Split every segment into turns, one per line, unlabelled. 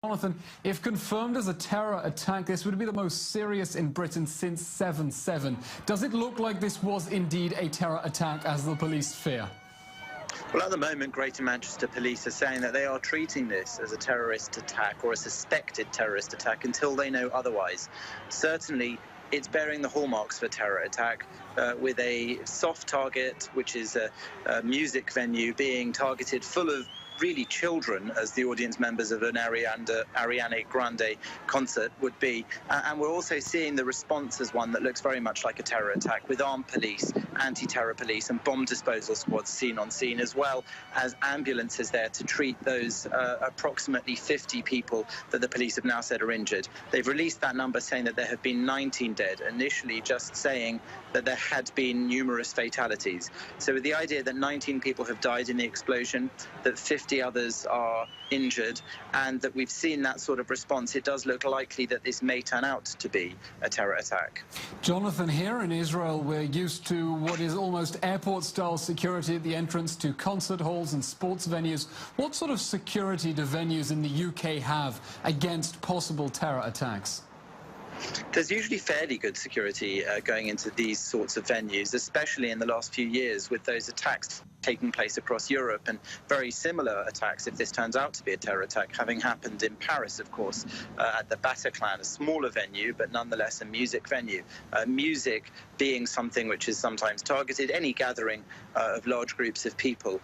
Jonathan, if confirmed as a terror attack, this would be the most serious in Britain since 7/7. Does it look like this was indeed a terror attack, as the police fear?
Well, at the moment, Greater Manchester Police are saying that they are treating this as a terrorist attack or a suspected terrorist attack until they know otherwise. Certainly, it's bearing the hallmarks of a terror attack, with a soft target, which is a music venue, being targeted full of really children, as the audience members of an Areana Grande concert would be. And we're also seeing the response as one that looks very much like a terror attack, with armed police, anti-terror police and bomb disposal squads seen on scene, as well as ambulances there to treat those approximately 50 people that the police have now said are injured. They've released that number saying that there have been 19 dead, initially just saying that there had been numerous fatalities. So with the idea that 19 people have died in the explosion, that 50 others are injured, and that we've seen that sort of response, it does look likely that this may turn out to be a terror attack.
Jonathan, here in Israel, we're used to what is almost airport-style security at the entrance to concert halls and sports venues. What sort of security do venues in the UK have against possible terror attacks?
There's usually fairly good security going into these sorts of venues, especially in the last few years, with those attacks taking place across Europe, and very similar attacks, if this turns out to be a terror attack, having happened in Paris, of course, at the Bataclan, a smaller venue, but nonetheless a music venue. Music being something which is sometimes targeted, any gathering of large groups of people,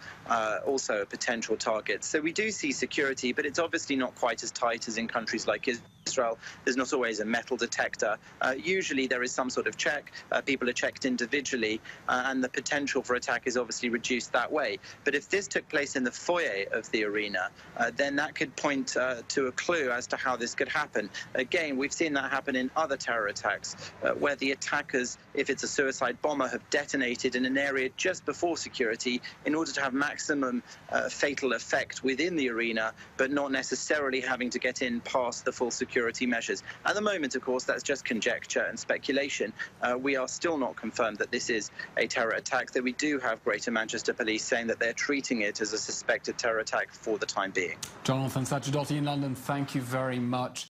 also a potential target. So we do see security, but it's obviously not quite as tight as in countries like Israel. There's not always a metal detector. Usually there is some sort of check. People are checked individually, and the potential for attack is obviously reduced that way. But if this took place in the foyer of the arena, then that could point to a clue as to how this could happen. Again, we've seen that happen in other terror attacks, where the attackers, if it's a suicide bomber, have detonated in an area just before security in order to have maximum fatal effect within the arena, but not necessarily having to get in past the full security measures. At the moment, of course, that's just conjecture and speculation. We are still not confirmed that this is a terror attack, though we do have Greater Manchester Police saying that they're treating it as a suspected terror attack for the time being.
Jonathan Sacerdoti in London, thank you very much.